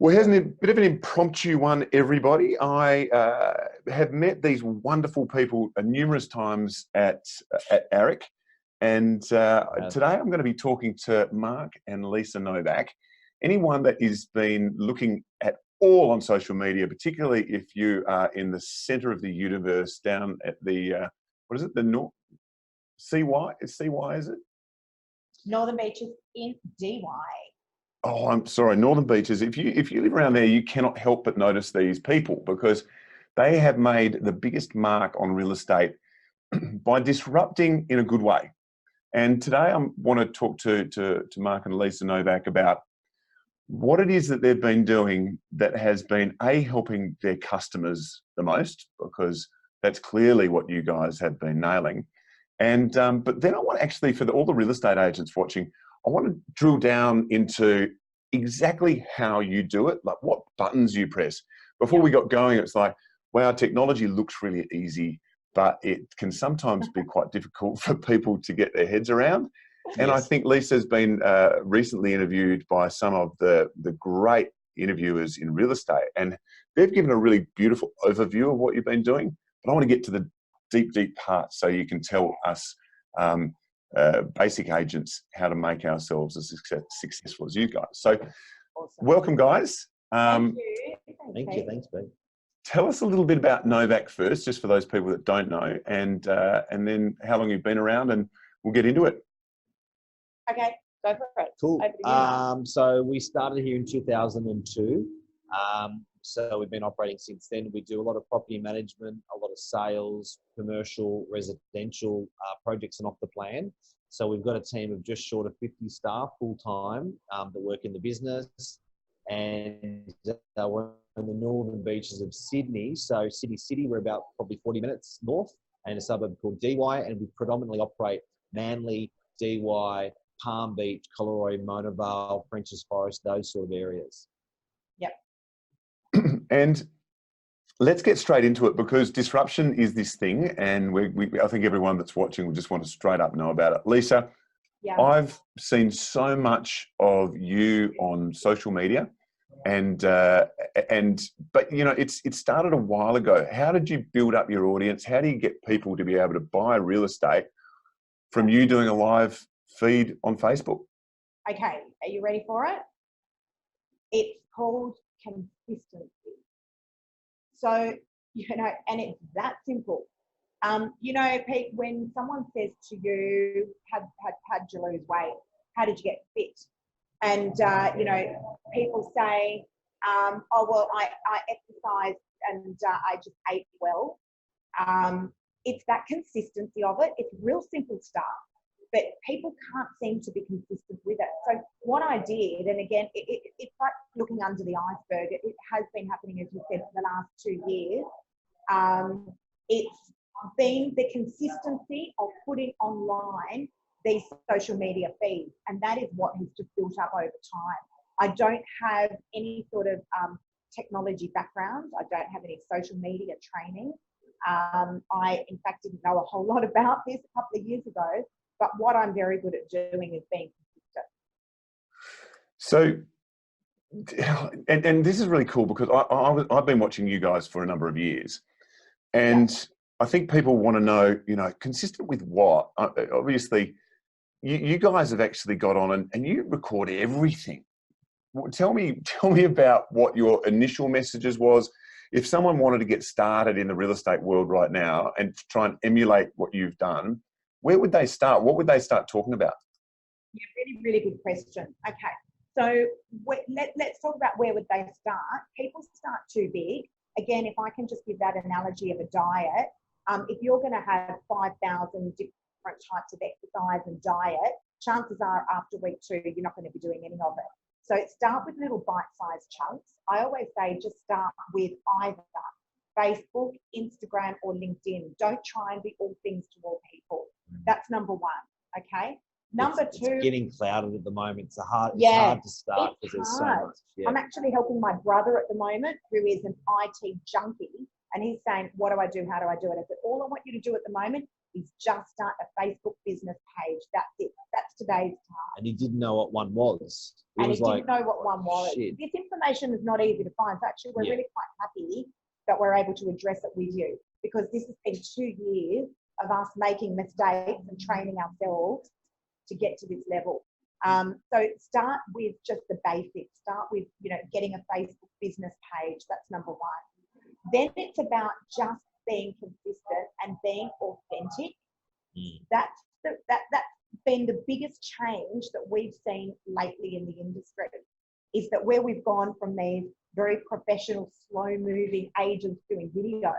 Well, here's a bit of an impromptu one, everybody. I have met these wonderful people numerous times at ARIC, and today I'm going to be talking to Mark and Lisa Novak. Anyone that has been looking at all on social media, particularly if you are in the centre of the universe down at the, what is it, the North, CY? Is CY, is it? Northern Beaches in DY. Oh, I'm sorry, Northern Beaches. If you live around there, you cannot help but notice these people because they have made the biggest mark on real estate by disrupting in a good way. And today I want to talk to Mark and Lisa Novak about what it is that they've been doing that has been helping their customers the most, because that's clearly what you guys have been nailing. And but then I want actually, for all the real estate agents watching, I want to drill down into exactly how you do it, like what buttons you press. Before we got going, it's like, wow, technology looks really easy, but it can sometimes be quite difficult for people to get their heads around. And I think Lisa's been recently interviewed by some of the great interviewers in real estate, and they've given a really beautiful overview of what you've been doing. But I want to get to the deep parts so you can tell us basic agents how to make ourselves as successful as you guys. So welcome, guys. Thank you. Thank you. Thanks, Ben. Tell us a little bit about Novak first, just for those people that don't know, and then how long you've been around, and we'll get into it. Okay, go for it. Cool. So we started here in 2002. So we've been operating since then. We do a lot of property management, a lot of sales, commercial, residential projects and off the plan. So we've got a team of just short of 50 staff full-time that work in the business. And we're in the northern beaches of Sydney. So City, we're about probably 40 minutes north, and a suburb called DY. And we predominantly operate Manly, DY, Palm Beach, Collaroy, Mona Vale, Frenchs Forest, those sort of areas. Yep. And let's get straight into it, because disruption is this thing, and I think everyone that's watching will just want to straight up know about it. Lisa, I've seen so much of you on social media, but you know, it started a while ago. How did you build up your audience? How do you get people to be able to buy real estate from you doing a live feed on Facebook? Okay, are you ready for it? It's called consistency. So, you know, and it's that simple. You know, Pete, when someone says to you, how'd you lose weight? How did you get fit? And, you know, people say, oh, well, I exercised and I just ate well. It's that consistency of it. It's real simple stuff, but people can't seem to be consistent with it. So what I did, and again, it's like looking under the iceberg. It has been happening, as you said, for the last 2 years. It's been the consistency of putting online these social media feeds, and that is what has just built up over time. I don't have any sort of technology background. I don't have any social media training. I, in fact, didn't know a whole lot about this a couple of years ago. But what I'm very good at doing is being consistent. So, and this is really cool, because I've been watching you guys for a number of years, and I think people want to know, you know, consistent with what? Obviously, you guys have actually got on and you record everything. Tell me about what your initial messages was. If someone wanted to get started in the real estate world right now and try and emulate what you've done, where would they start? What would they start talking about? Yeah, really, really good question. Okay, so let's talk about where would they start. People start too big. Again, if I can just give that analogy of a diet, if you're going to have 5,000 different types of exercise and diet, chances are after week 2, you're not going to be doing any of it. So start with little bite-sized chunks. I always say just start with either Facebook, Instagram, or LinkedIn. Don't try and be all things to all people. That's number 1, okay? Number 2... It's getting clouded at the moment. It's hard to start because there's so much. Yeah. I'm actually helping my brother at the moment, who is an IT junkie, and he's saying, what do I do? How do I do it? I said, all I want you to do at the moment is just start a Facebook business page. That's it. That's today's task. And he didn't know what one was. He And was he like, didn't know what one was. shit. This information is not easy to find. So actually, we're really quite happy that we're able to address it with you, because this has been 2 years of us making mistakes and training ourselves to get to this level. So start with just the basics. Start with, getting a Facebook business page. That's number one. Then it's about just being consistent and being authentic. That's been the biggest change that we've seen lately in the industry, is that where we've gone from these very professional, slow-moving agents doing video,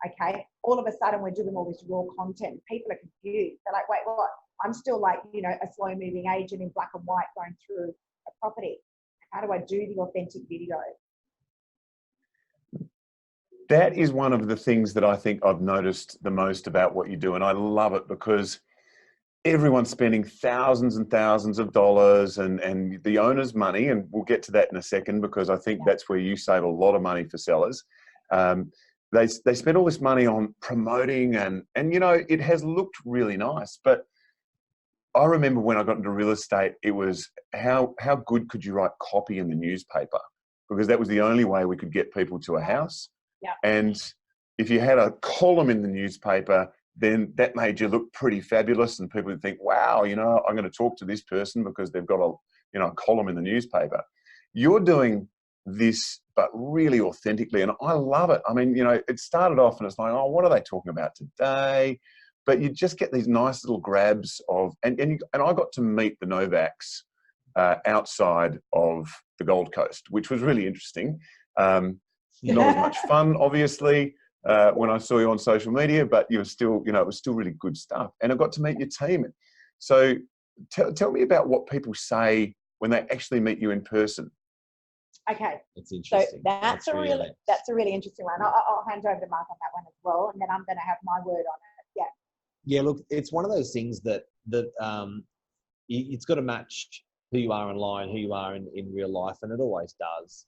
okay, all of a sudden we're doing all this raw content. People are confused. They're like, wait, what? I'm still like, a slow-moving agent in black and white going through a property. How do I do the authentic video? That is one of the things that I think I've noticed the most about what you do. And I love it because everyone's spending thousands and thousands of dollars and the owner's money. And we'll get to that in a second, because I think that's where you save a lot of money for sellers. They spend all this money on promoting and it has looked really nice. But I remember when I got into real estate, it was how good could you write copy in the newspaper? Because that was the only way we could get people to a house. Yeah. And if you had a column in the newspaper, then that made you look pretty fabulous, and people would think, wow, I'm going to talk to this person because they've got a column in the newspaper. You're doing this, but really authentically, and I love it. I mean, it started off and it's like, oh, what are they talking about today? But you just get these nice little grabs of, and I got to meet the Novaks outside of the Gold Coast, which was really interesting. Not as much fun, obviously, when I saw you on social media, but you were still, it was still really good stuff. And I got to meet your team. So tell me about what people say when they actually meet you in person. Okay. It's interesting. So that's a really interesting one. I'll hand over to Mark on that one as well, and then I'm going to have my word on it. Yeah. Yeah, look, it's one of those things that it's got to match who you are online, who you are in real life, and it always does,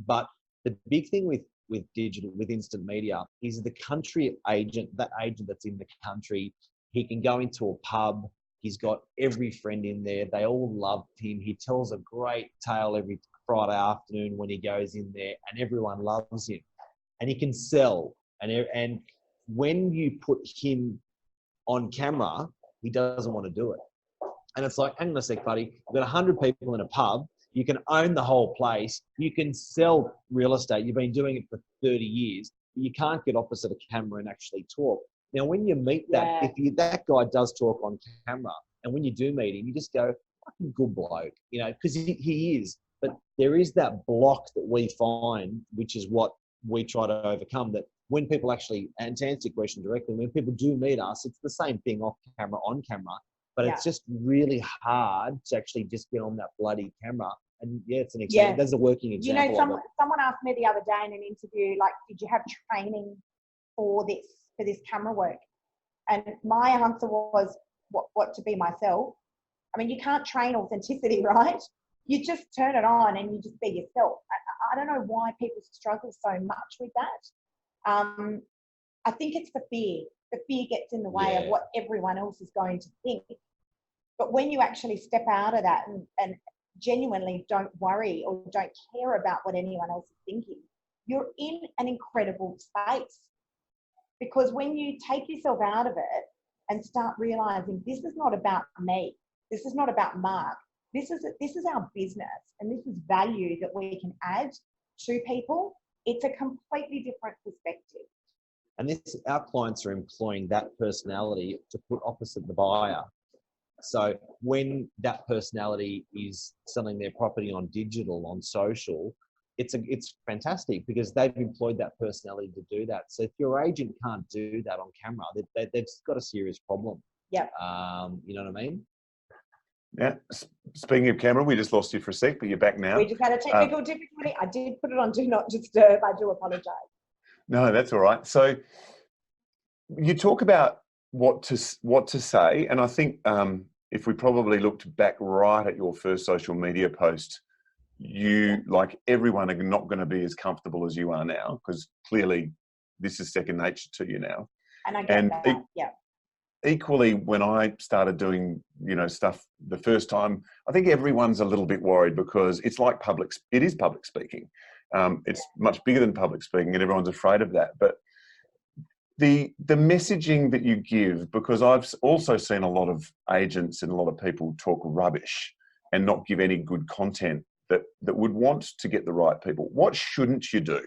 But the big thing with digital, with instant media, is the country agent, that agent that's in the country, he can go into a pub, he's got every friend in there, they all love him, he tells a great tale every Friday afternoon when he goes in there, and everyone loves him. And he can sell. And when you put him on camera, he doesn't want to do it. And it's like, hang on a sec, buddy, we've got 100 people in a pub, you can own the whole place, you can sell real estate, you've been doing it for 30 years, but you can't get opposite a camera and actually talk. Now, when you meet that, that guy does talk on camera, and when you do meet him, you just go, fucking good bloke, because he is. But there is that block that we find, which is what we try to overcome, that when people actually, and to answer your question directly, when people do meet us, it's the same thing off camera, on camera, but it's just really hard to actually just get on that bloody camera. And it's an example. There's a working example. Someone asked me the other day in an interview, like, did you have training for this camera work? And my answer was, what to be myself. I mean, you can't train authenticity, right? You just turn it on and you just be yourself. I don't know why people struggle so much with that. I think it's the fear. The fear gets in the way of what everyone else is going to think. But when you actually step out of that and genuinely don't worry or don't care about what anyone else is thinking, you're in an incredible space. Because when you take yourself out of it and start realizing this is not about me, this is not about Mark, this is our business, and this is value that we can add to people, it's a completely different perspective. And our clients are employing that personality to put opposite the buyer. So when that personality is selling their property on digital, on social, it's fantastic because they've employed that personality to do that. So if your agent can't do that on camera, they've got a serious problem. Yeah. You know what I mean? Yeah. Speaking of camera, we just lost you for a sec, but you're back now. We just had a technical difficulty. I did put it on Do Not Disturb. I do apologize. No, that's all right. So you talk about what to say, and I think if we probably looked back right at your first social media post, you, like everyone, are not going to be as comfortable as you are now, because clearly this is second nature to you now. And I get that. Yeah. Equally, when I started doing, stuff the first time, I think everyone's a little bit worried because it's like it is public speaking. It's much bigger than public speaking and everyone's afraid of that. But the messaging that you give, because I've also seen a lot of agents and a lot of people talk rubbish and not give any good content that would want to get the right people. What shouldn't you do?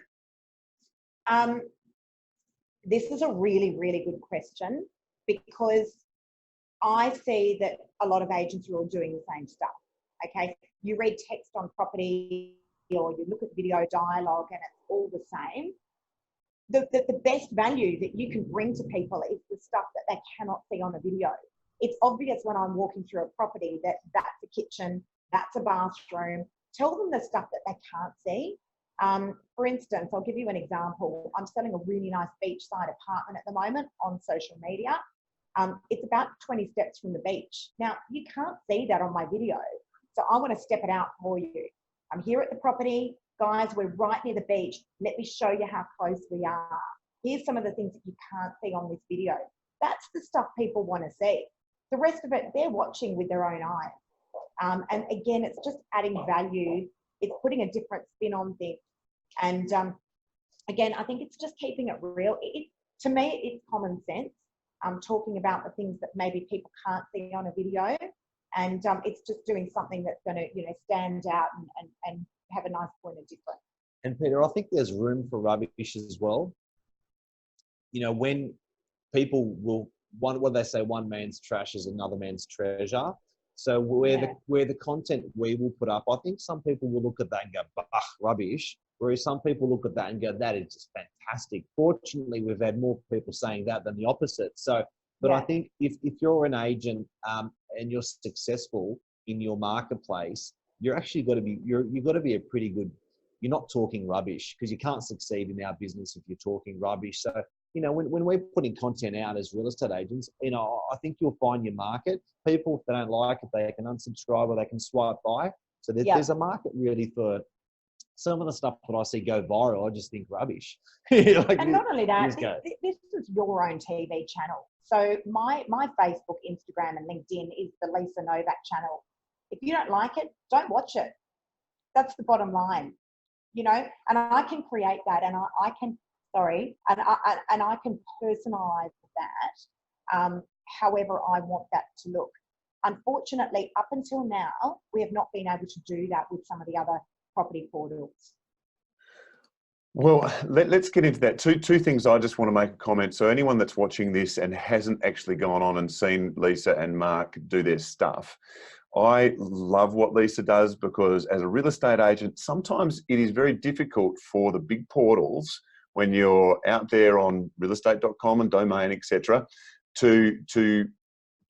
This is a really, really good question, because I see that a lot of agents are all doing the same stuff. Okay, you read text on property or you look at video dialogue and it's all the same. The best value that you can bring to people is the stuff that they cannot see on a video. It's obvious when I'm walking through a property that that's a kitchen, that's a bathroom. Tell them the stuff that they can't see. For instance, I'll give you an example. I'm selling a really nice beachside apartment at the moment on social media. It's about 20 steps from the beach. Now, you can't see that on my video, so I want to step it out for you. I'm here at the property. Guys, we're right near the beach. Let me show you how close we are. Here's some of the things that you can't see on this video. That's the stuff people want to see. The rest of it, they're watching with their own eyes. And again, it's just adding value. It's putting a different spin on things. And again, I think it's just keeping it real. To me, it's common sense. Talking about the things that maybe people can't see on a video, and it's just doing something that's going to, stand out and have a nice point of difference. And Peter, I think there's room for rubbish as well. When people what they say, one man's trash is another man's treasure. So where the content we will put up, I think some people will look at that and go, bah, rubbish. Whereas some people look at that and go, that is just fantastic. Fortunately, we've had more people saying that than the opposite. So, but I think if you're an agent and you're successful in your marketplace, you're actually got to be, you've got to be a pretty good, you're not talking rubbish, because you can't succeed in our business if you're talking rubbish. So, when we're putting content out as real estate agents, I think you'll find your market. People, if they don't like it, they can unsubscribe or they can swipe by. So there's a market really for some of the stuff that I see go viral. I just think rubbish. And not only that, this is your own TV channel. So my Facebook, Instagram and LinkedIn is the Lisa Novak channel. If you don't like it, don't watch it. That's the bottom line, and I can create that, and I can personalize that however I want that to look. Unfortunately, up until now, we have not been able to do that with some of the other property portals. Well, let's get into that. Two things I just want to make a comment. So anyone that's watching this and hasn't actually gone on and seen Lisa and Mark do their stuff, I love what Lisa does, because as a real estate agent, sometimes it is very difficult for the big portals when you're out there on realestate.com and Domain, etc., to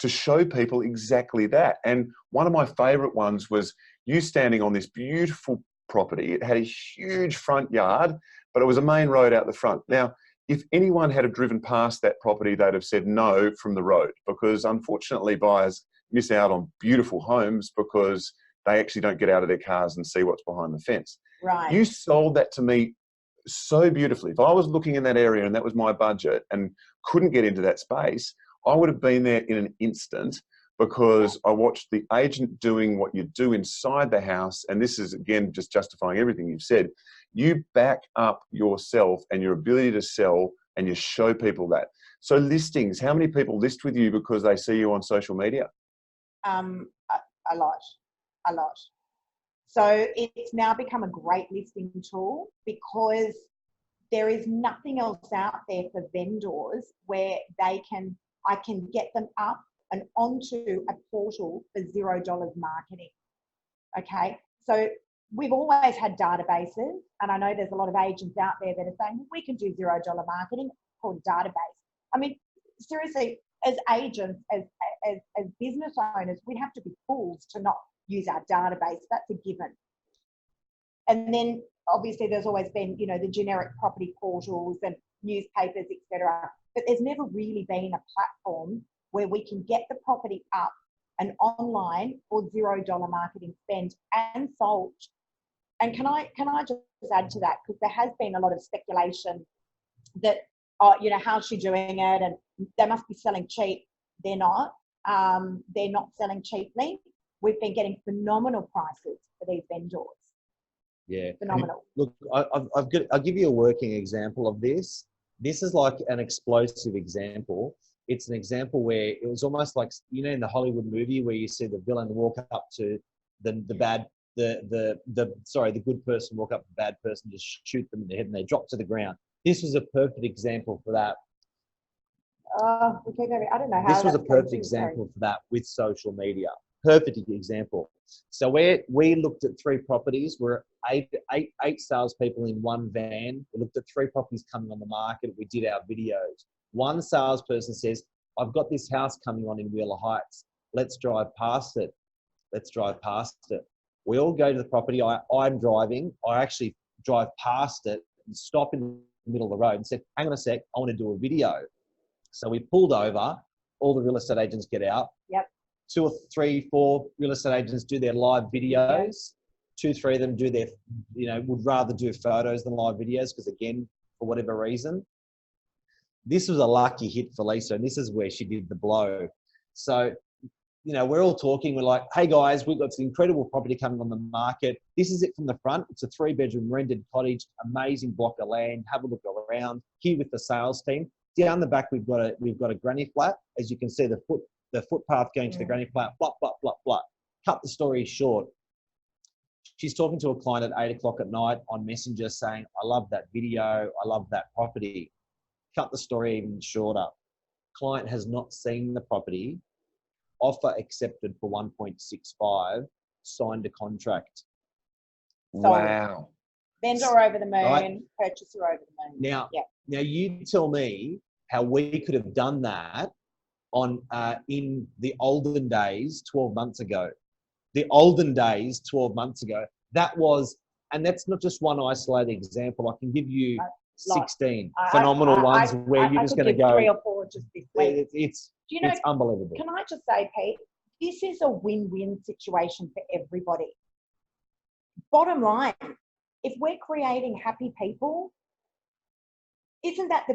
show people exactly that. And one of my favorite ones was you standing on this beautiful property. It had a huge front yard, but it was a main road out the front. Now, if anyone had driven past that property, they'd have said no from the road, because unfortunately buyers miss out on beautiful homes because they actually don't get out of their cars and see what's behind the fence. Right. You sold that to me so beautifully. If I was looking in that area and that was my budget and couldn't get into that space, I would have been there in an instant, because I watched the agent doing what you do inside the house. And this is, again, just justifying everything you've said. You back up yourself and your ability to sell, and you show people that. So listings, how many people list with you because they see you on social media? A lot. So it's now become a great listing tool, because there is nothing else out there for vendors where I can get them up and onto a portal for $0 marketing. Okay, so we've always had databases, and I know there's a lot of agents out there that are saying, well, we can do $0 marketing, called database. I mean, seriously, as agents, as business owners, we'd have to be fools to not use our database. That's a given. And then obviously there's always been, the generic property portals and newspapers, etc. But there's never really been a platform where we can get the property up and online for $0 marketing spend and sold. And can I just add to that, because there has been a lot of speculation that oh, you know, how's she doing it? And they must be selling cheap. They're not. They're not selling cheaply. We've been getting phenomenal prices for these vendors. Yeah. Phenomenal. Look, I'll give you a working example of this. This is like an explosive example. It's an example where it was almost like, you know, in the Hollywood movie where you see the villain walk up to the good person walk up to the bad person, just shoot them in the head and they drop to the ground. This was a perfect example for that. I don't know how. This was a perfect example for that with social media. Perfect example. So we looked at 3 properties. We're eight salespeople in one van. We looked at 3 properties coming on the market. We did our videos. One salesperson says, I've got this house coming on in Wheeler Heights. Let's drive past it. Let's drive past it. We all go to the property. I'm driving. I actually drive past it and stop in the middle of the road and said, hang on a sec, I want to do a video. So we pulled over. All the real estate agents get out. Yep. 2 or 3, 4 real estate agents do their live videos. 2, 3 of them do their, you know, would rather do photos than live videos because, again, for whatever reason. This was a lucky hit for Lisa, and this is where she did the blow. So, you know, we're all talking. We're like, hey, guys, we've got this incredible property coming on the market. This is it from the front. It's a 3-bedroom rented cottage, amazing block of land. Have a look around. Here with the sales team. Down the back, we've got a granny flat. As you can see, the footpath going to the granny flat, blah, blah, blah, blah. Cut the story short. She's talking to a client at 8 o'clock at night on Messenger saying, I love that video. I love that property. Cut the story even shorter. Client has not seen the property. Offer accepted for 1.65. Signed a contract. Wow. Vendor over the moon, Right. Purchaser over the moon. Now you tell me how we could have done that on in the olden days 12 months ago. The olden days 12 months ago. That was, and that's not just one isolated example. I can give you 16 phenomenal ones where you're just going to go 3 or 4 just this week. It's Do you know, it's unbelievable. Can I just say, Pete, this is a win-win situation for everybody. Bottom line, if we're creating happy people, isn't that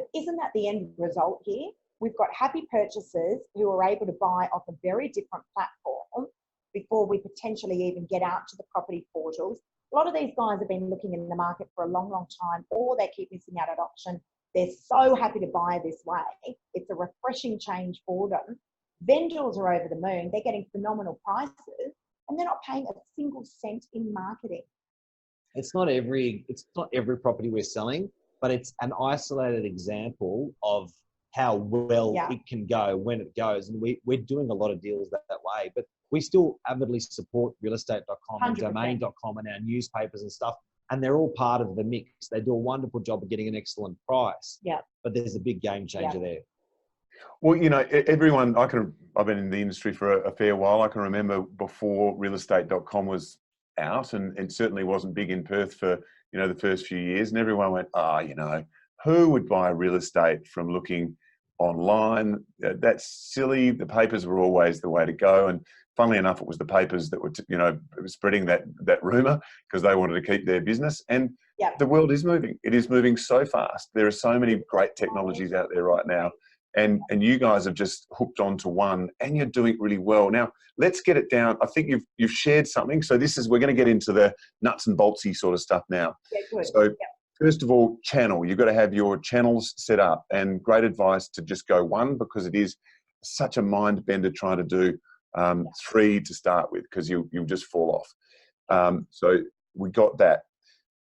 the end result here? We've got happy purchasers who are able to buy off a very different platform before we potentially even get out to the property portals. A lot of these guys have been looking in the market for a long, long time, or they keep missing out at auction. They're so happy to buy this way. It's a refreshing change for them. Vendors are over the moon. They're getting phenomenal prices, and they're not paying a single cent in marketing. It's not every property we're selling, but it's an isolated example of how well it can go when it goes. And we're doing a lot of deals that way, but we still avidly support realestate.com and 100%. domain.com and our newspapers and stuff. And they're all part of the mix. They do a wonderful job of getting an excellent price. Yeah. But there's a big game changer there. Well, you know, everyone, I've been in the industry for a fair while. I can remember before realestate.com was out, and it certainly wasn't big in Perth for, you know, the first few years. And everyone went, you know, who would buy real estate from looking online? That's silly. The papers were always the way to go. And funnily enough, it was the papers that were, you know, spreading that rumor because they wanted to keep their business. And the world is moving. It is moving so fast. There are so many great technologies out there right now. And you guys have just hooked onto one, and you're doing it really well. Now, let's get it down. I think you've shared something. So we're going to get into the nuts and boltsy sort of stuff now. Yeah, good. So first of all, channel. You've got to have your channels set up, and great advice to just go one, because it is such a mind bender trying to do 3 to start with, because you'll just fall off. So we got that.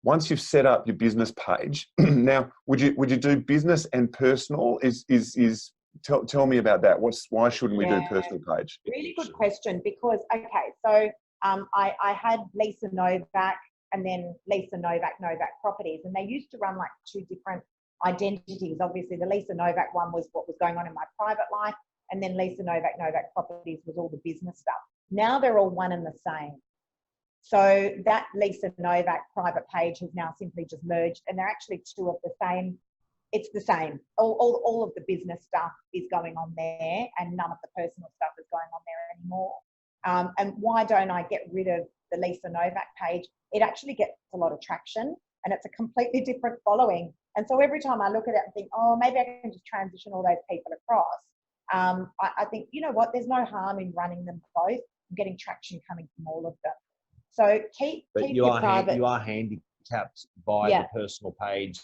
Once you've set up your business page, now would you do business and personal? Tell me about that. Why shouldn't we do personal page? Really good question, because so I had Lisa Novak and then Lisa Novak Properties, and they used to run like 2 different identities. Obviously, the Lisa Novak one was what was going on in my private life, and then Lisa Novak Properties was all the business stuff. Now they're all one and the same. So that Lisa Novak private page has now simply just merged, and they're actually 2 of the same. It's the same. All of the business stuff is going on there, and none of the personal stuff is going on there anymore. And why don't I get rid of the Lisa Novak page? It actually gets a lot of traction, and it's a completely different following. And so every time I look at it and think, oh, maybe I can just transition all those people across, I think, you know what, there's no harm in running them both and getting traction coming from all of them. So keep your private. You are handicapped by the personal page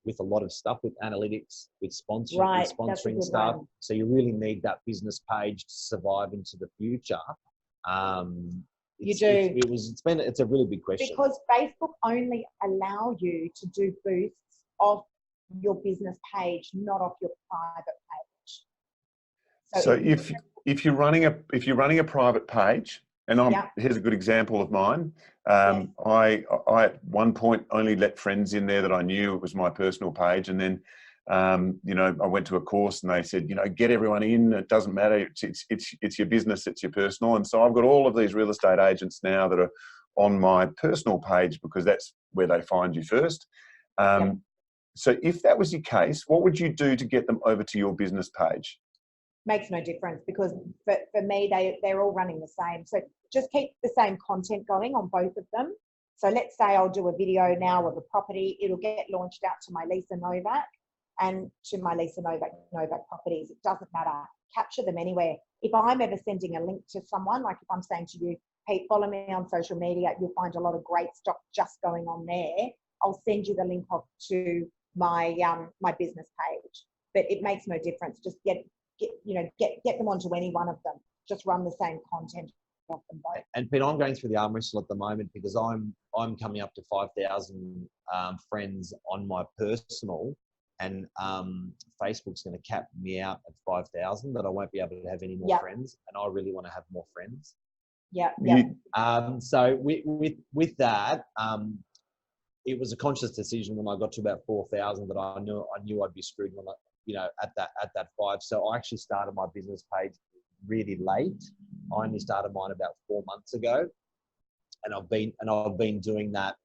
with a lot of stuff, with analytics, with sponsoring, sponsoring stuff. One. So you really need that business page to survive into the future. You do. It's a really big question. Because Facebook only allow you to do boosts off your business page, not off your private page. So if you're running a private page, and here's a good example of mine. I at one point only let friends in there that I knew. It was my personal page, and then you know, I went to a course and they said, you know, get everyone in. It doesn't matter. It's your business. It's your personal. And so I've got all of these real estate agents now that are on my personal page because that's where they find you first. So if that was your case, what would you do to get them over to your business page? Makes no difference, because for me, they're all running the same. So just keep the same content going on both of them. So let's say I'll do a video now of a property. It'll get launched out to my Lisa Novak and to my Lisa Novak properties. It doesn't matter. Capture them anywhere. If I'm ever sending a link to someone, like if I'm saying to you, hey, follow me on social media, you'll find a lot of great stuff just going on there. I'll send you the link off to my my business page. But it makes no difference. Just get them onto any one of them. Just run the same content off them both. And Pete, I'm going through the arm wrestle at the moment because I'm coming up to 5,000 friends on my personal, and Facebook's going to cap me out at 5,000. That I won't be able to have any more friends, and I really want to have more friends. So with that, it was a conscious decision when I got to about 4,000 that I knew I'd be screwed when at that 5. So I actually started my business page really late. I only started mine about 4 months ago, and I've been doing that.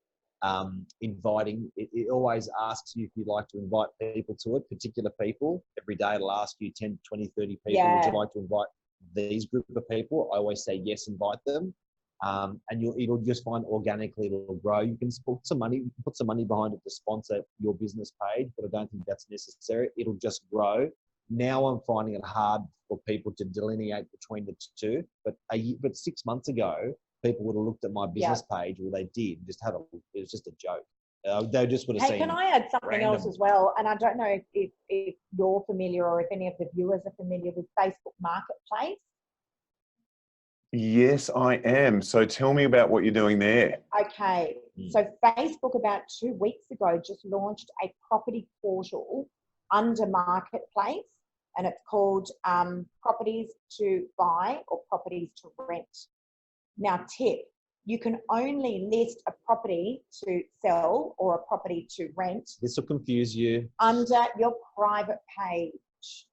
Inviting, it always asks you if you'd like to invite people to it, particular people. Every day it'll ask you 10, 20, 30 people. Would you like to invite these group of people? I always say yes, invite them. And it'll just find organically it'll grow. You can put some money behind it to sponsor your business page, but I don't think that's necessary. It'll just grow. Now I'm finding it hard for people to delineate between the two. But 6 months ago, people would have looked at my business page, or they did. It was just a joke. They just would have seen. Hey, can I add something else as well? And I don't know if you're familiar, or if any of the viewers are familiar with Facebook Marketplace. Yes, I am. So tell me about what you're doing there. Okay. So Facebook about 2 weeks ago just launched a property portal under Marketplace, and it's called Properties to Buy or Properties to Rent. Now, tip, you can only list a property to sell or a property to rent. This will confuse you. Under your private page.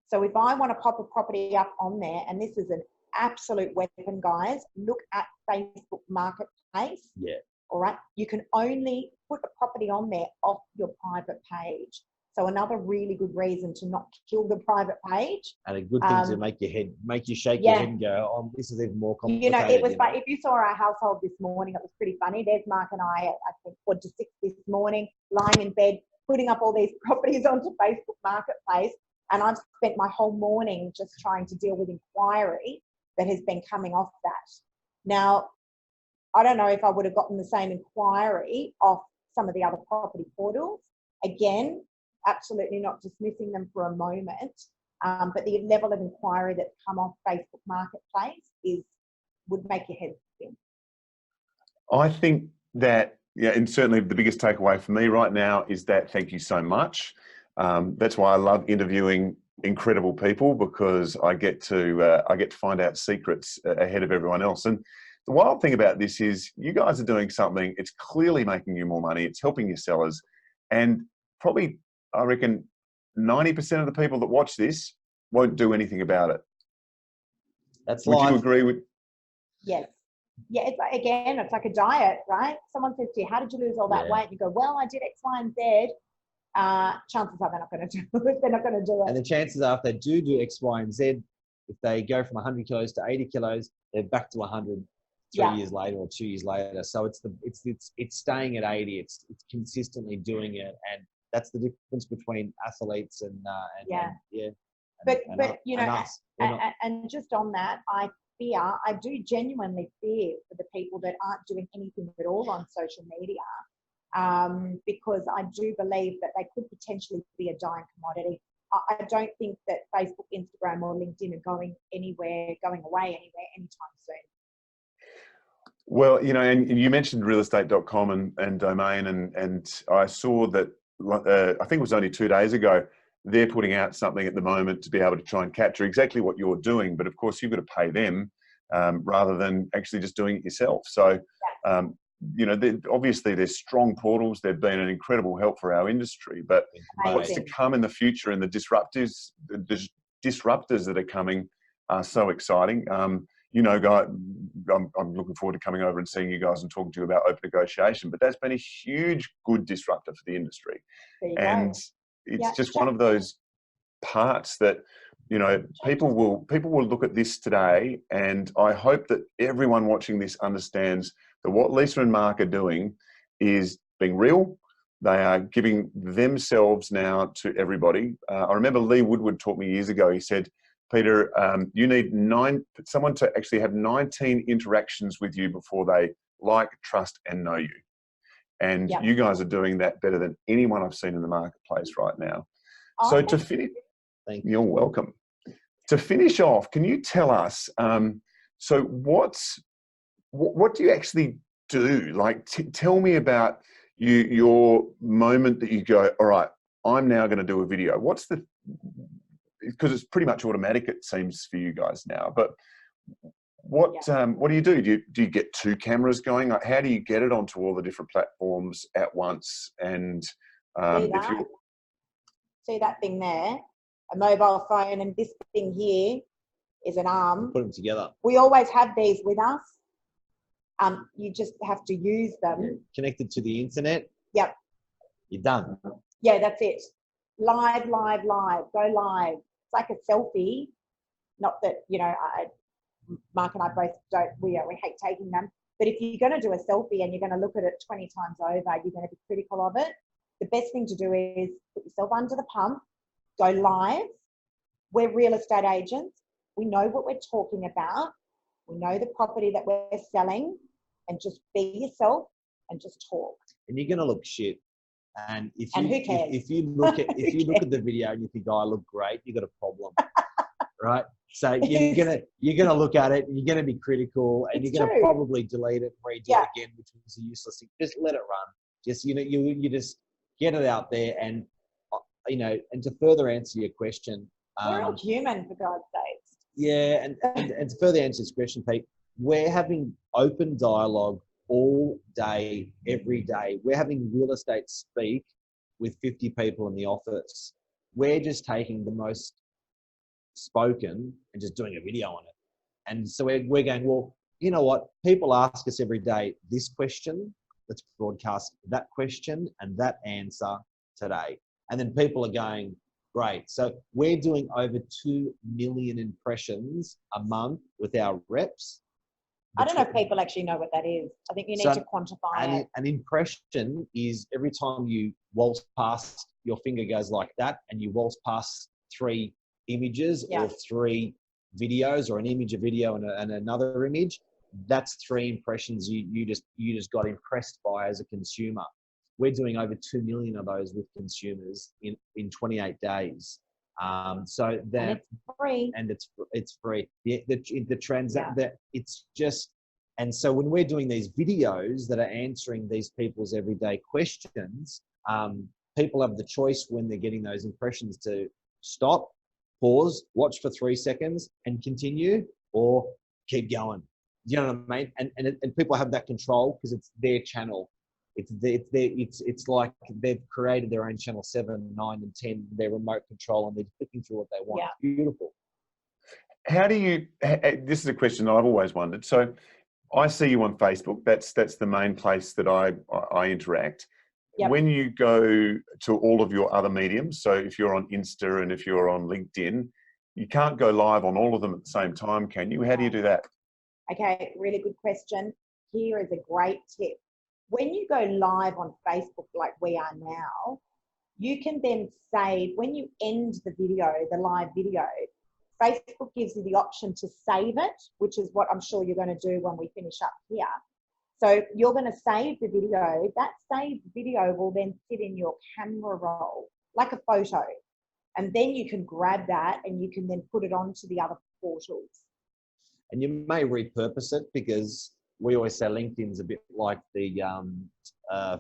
So if I want to pop a property up on there, and this is an absolute weapon, guys, look at Facebook Marketplace. All right. You can only put a property on there off your private page. So another really good reason to not kill the private page. And a good thing to make you shake your head and go, oh, this is even more complicated. You know, it was if you saw our household this morning, it was pretty funny. There's Mark and I think 4 to 6 this morning, lying in bed, putting up all these properties onto Facebook Marketplace. And I've spent my whole morning just trying to deal with inquiry that has been coming off that. Now, I don't know if I would have gotten the same inquiry off some of the other property portals. Again, absolutely not dismissing them for a moment, but the level of inquiry that's come off Facebook Marketplace would make your head spin. I think that, and certainly the biggest takeaway for me right now is that thank you so much. That's why I love interviewing incredible people, because I get to find out secrets ahead of everyone else. And the wild thing about this is you guys are doing something, it's clearly making you more money, it's helping your sellers, and probably I reckon 90% of the people that watch this won't do anything about it. That's Would you agree with? Yes. Yeah, it's like a diet, right? Someone says to you, how did you lose all that weight? You go, well, I did X, Y, and Z. Chances are they're not going to do it. They're not going to do it. And the chances are if they do X, Y, and Z, if they go from 100 kilos to 80 kilos, they're back to 100 3 years later or 2 years later. So it's staying at 80. It's consistently doing it, and that's the difference between athletes and But you and know, us. and just on that, I do genuinely fear for the people that aren't doing anything at all on social media, because I do believe that they could potentially be a dying commodity. I don't think that Facebook, Instagram, or LinkedIn are going away anywhere anytime soon. Well, you know, and you mentioned realestate.com and domain, and I saw that, I think it was only 2 days ago, they're putting out something at the moment to be able to try and capture exactly what you're doing. But of course, you've got to pay them rather than actually just doing it yourself. So, you know, obviously there's strong portals. They've been an incredible help for our industry. But what's to come in the future and the disruptors that are coming are so exciting. You know, guys, I'm looking forward to coming over and seeing you guys and talking to you about open negotiation. But that's been a huge, good disruptor for the industry. And it's just one of those parts that, you know, people will look at this today, and I hope that everyone watching this understands that what Lisa and Mark are doing is being real. They are giving themselves now to everybody. I remember Lee Woodward taught me years ago. He said, Peter, you need someone to actually have 19 interactions with you before they like, trust, and know you. And you guys are doing that better than anyone I've seen in the marketplace right now. So to finish, you're welcome. To finish off, can you tell us, so what do you actually do? Like, tell me about your moment that you go, all right, I'm now going to do a video. Because it's pretty much automatic, it seems, for you guys now. But what do you do? Do you get 2 cameras going? Like, how do you get it onto all the different platforms at once? And see that thing there, a mobile phone, and this thing here is an arm. Put them together. We always have these with us. You just have to use them. Connected to the internet. Yep. You're done. Yeah, that's it. Live, go live. It's like a selfie. Not that, you know, Mark and I both we hate taking them. But if you're going to do a selfie and you're going to look at it 20 times over, you're going to be critical of it. The best thing to do is put yourself under the pump, go live. We're real estate agents. We know what we're talking about. We know the property that we're selling, and just be yourself and just talk. And you're going to look shit. And who cares? If you look at the video and you think, oh, I look great, you got a problem, right? So you're gonna look at it and you're gonna be critical, and you're gonna probably delete it and redo it again, which was a useless thing. Just let it run. Just you just get it out there, and you know. And to further answer your question, we're all human, for God's sakes. Yeah, and to further answer this question, Pete, we're having open dialogue all day, every day. We're having real estate speak with 50 people in the office. We're just taking the most spoken and just doing a video on it. And so we're going, well, you know what? People ask us every day this question. Let's broadcast that question and that answer today. And then people are going, great. So we're doing over 2 million impressions a month with our reps. I don't know if people actually know what that is. I think you need to quantify it. An impression is every time you waltz past, your finger goes like that, and you waltz past 3 images or 3 videos, or an image, a video, and another image. That's 3 impressions you just got impressed by as a consumer. We're doing over 2 million of those with consumers in 28 days. So that, and it's free. And it's free. It's just, and so when we're doing these videos that are answering these people's everyday questions, people have the choice when they're getting those impressions to stop, pause, watch for 3 seconds, and continue, or keep going. Do you know what I mean? And people have that control because it's their channel. It's like they've created their own channel 7, 9, and 10, their remote control, and they're clicking through what they want. Yeah. It's beautiful. How do you? This is a question I've always wondered. So, I see you on Facebook. That's the main place that I interact. Yep. When you go to all of your other mediums, so if you're on Insta and if you're on LinkedIn, you can't go live on all of them at the same time, can you? How do you do that? Okay, really good question. Here is a great tip. When you go live on Facebook like we are now, you can then save, when you end the video, the live video, Facebook gives you the option to save it, which is what I'm sure you're going to do when we finish up here. So you're going to save the video. That saved video will then sit in your camera roll like a photo. And then you can grab that and you can then put it onto the other portals. And you may repurpose it, because we always say LinkedIn's a bit like the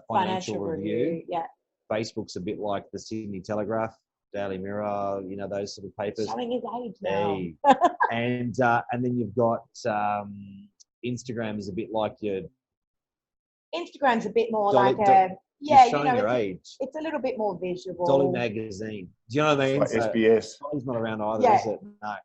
financial review. Yeah. Facebook's a bit like the Sydney Telegraph, Daily Mirror, you know, those sort of papers. Showing his age now. Hey. And then you've got Instagram is a bit like your... Instagram's a bit more Dolly, like a... Yeah, you showing know, your age. It's a little bit more visual. Dolly magazine. Do you know what I mean? Like SBS. Dolly's not around either, Yeah. is it? No.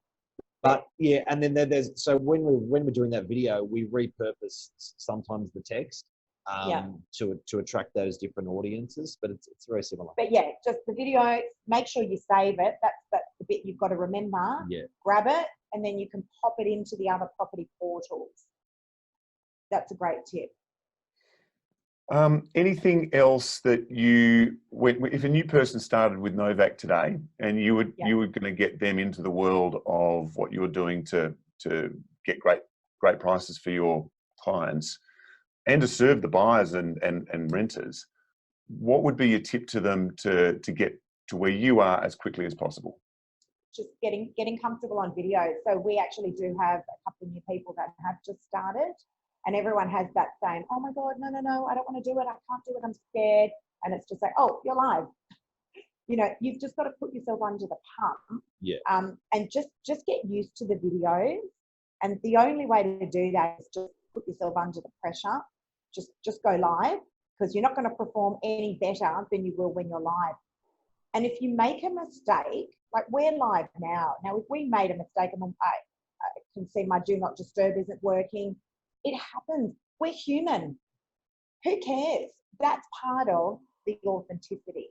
But yeah, and then there's, so when we're doing that video, we repurpose sometimes the text to attract those different audiences, but it's very similar. But yeah, just the video, make sure you save it. That's the bit you've got to remember. Yeah. Grab it, and then you can pop it into the other property portals. That's a great tip. Anything else that you, if a new person started with Novak today, and you were going to get them into the world of what you're doing to get great prices for your clients, and to serve the buyers and renters, what would be your tip to them to get to where you are as quickly as possible? Just getting comfortable on video. So we actually do have a couple of new people that have just started. And everyone has that saying, oh my God, no, I don't want to do it. I can't do it. I'm scared. And it's just like, oh, you're live. You know, you've just got to put yourself under the pump. Yeah. And just get used to the videos. And the only way to do that is just put yourself under the pressure. Just go live, because you're not going to perform any better than you will when you're live. And if you make a mistake, like we're live now. Now, if we made a mistake and I can see my do not disturb isn't working, it happens. We're human. Who cares? That's part of the authenticity.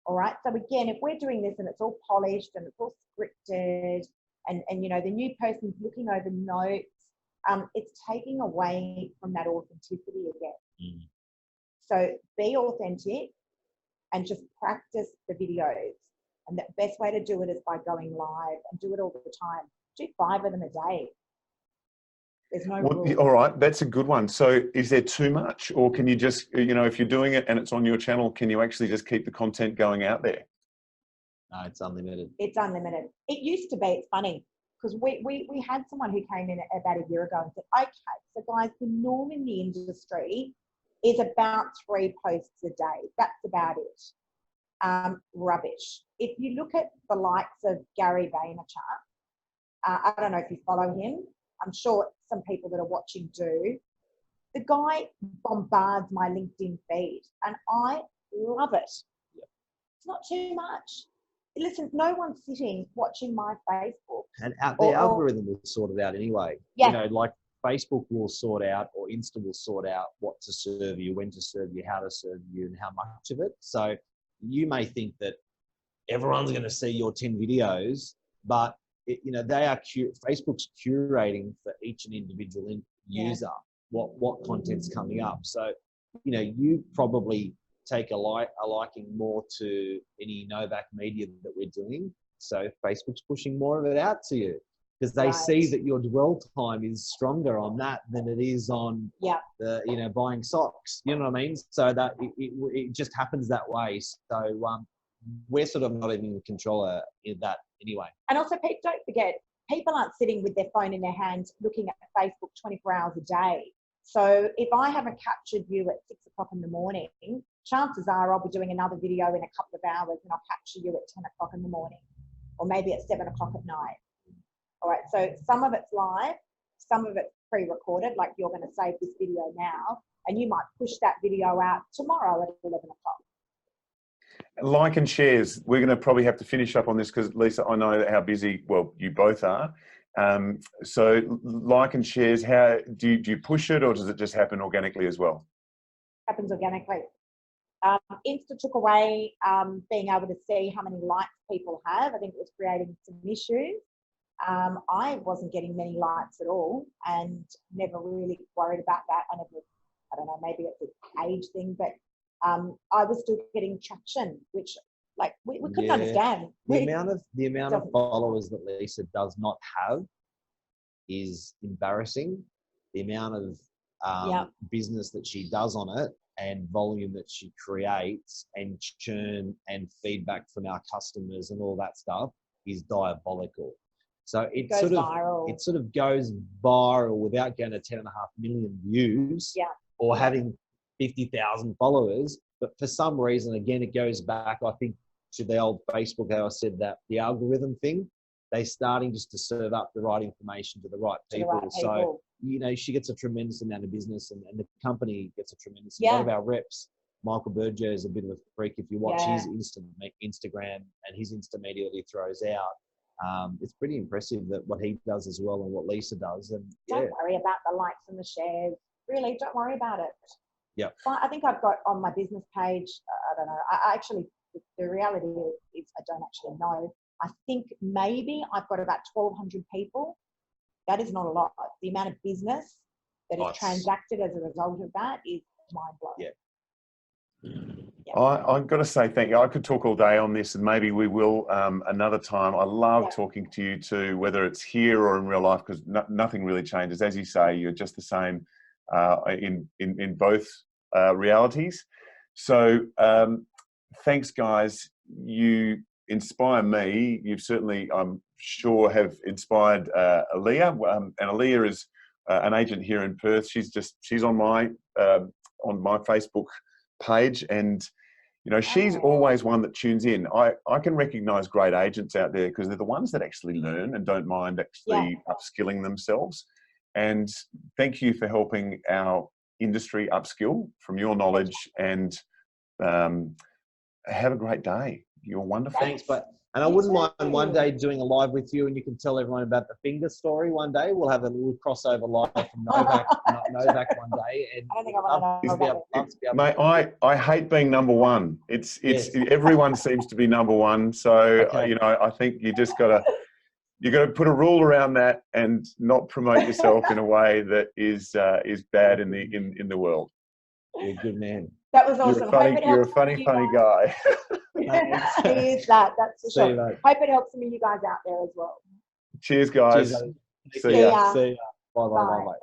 All right. So again, if we're doing this and it's all polished and it's all scripted, and you know, the new person's looking over notes, it's taking away from that authenticity again. So be authentic and just practice the videos. And the best way to do it is by going live, and do it all the time. Do 5 of them a day. There's no rule. All right, that's a good one. So is there too much, or can you just, you know, if you're doing it and it's on your channel, can you actually just keep the content going out there? No, it's unlimited. It's unlimited. It used to be, it's funny, because we had someone who came in about a year ago and said, okay, so guys, the norm in the industry is about 3 posts a day. That's about it. Rubbish. If you look at the likes of Gary Vaynerchuk, I don't know if you follow him. I'm sure some people that are watching do. The guy bombards my LinkedIn feed, and I love it. It's not too much. Listen, no one's sitting watching my Facebook. And the algorithm will sort it out anyway. Yeah. You know, like Facebook will sort out, or Insta will sort out what to serve you, when to serve you, how to serve you, and how much of it. So you may think that everyone's going to see your 10 videos, but you know, they are Facebook's curating for each and individual user what content's coming up. So, you know, you probably take a liking more to any Novak media that we're doing. So Facebook's pushing more of it out to you, because they see that your dwell time is stronger on that than it is on the, you know, buying socks. You know what I mean? So that it just happens that way. So we're sort of not even in control of that anyway. And also, Pete, don't forget, people aren't sitting with their phone in their hands looking at Facebook 24 hours a day. So if I haven't captured you at 6 o'clock in the morning, chances are I'll be doing another video in a couple of hours, and I'll capture you at 10 o'clock in the morning, or maybe at 7 o'clock at night. All right, so some of it's live, some of it's pre-recorded, like you're going to save this video now, and you might push that video out tomorrow at 11 o'clock. Like and shares. We're going to probably have to finish up on this, because Lisa, I know how busy, well, you both are. So like and shares, how do you push it, or does it just happen organically as well? Happens organically. Insta took away being able to see how many likes people have. I think it was creating some issues. I wasn't getting many likes at all and never really worried about that. I don't know, maybe it's an age thing, but I was still getting traction, which like we couldn't understand. The amount of followers that Lisa does not have is embarrassing. The amount of business that she does on it and volume that she creates and churn and feedback from our customers and all that stuff is diabolical. So it sort of goes viral without going to 10.5 million views or having 50,000 followers. But for some reason, again, it goes back, I think, to the old Facebook, how I said that the algorithm thing, they're starting just to serve up the right information to the right people. So, you know, she gets a tremendous amount of business and the company gets a tremendous amount of our reps. Michael Berger is a bit of a freak. If you watch his Instagram and his Insta media that he throws out, it's pretty impressive that what he does as well and what Lisa does. And don't worry about the likes and the shares. Really, don't worry about it. Yeah. I think I've got on my business page, I don't know, I actually, the reality is I don't actually know. I think maybe I've got about 1,200 people. That is not a lot. The amount of business that is transacted as a result of that is mind-blowing. I've got to say thank you. I could talk all day on this, and maybe we will another time. I love talking to you too, whether it's here or in real life, because nothing really changes. As you say, you're just the same in both realities. So thanks, guys. You inspire me. You've certainly, I'm sure, have inspired Aaliyah. And Aaliyah is an agent here in Perth. She's on my Facebook page, and you know, she's always one that tunes in. I can recognize great agents out there because they're the ones that actually learn and don't mind actually upskilling themselves. And thank you for helping our industry upskill from your knowledge, and have a great day. You're wonderful. Thanks, and I wouldn't mind one day doing a live with you, and you can tell everyone about the finger story one day. We'll have a little crossover live from Novak one day. And I don't think I want to know about it. Mate, I hate being number one. It's everyone seems to be number one. So you know, I think you just gotta put a rule around that and not promote yourself in a way that is bad in the world. You're a good man. That was awesome. You're a funny guy. He is that. That's for sure. Hope it helps some of you guys out there as well. Cheers, guys. Cheers, See ya. See ya. Bye. Bye.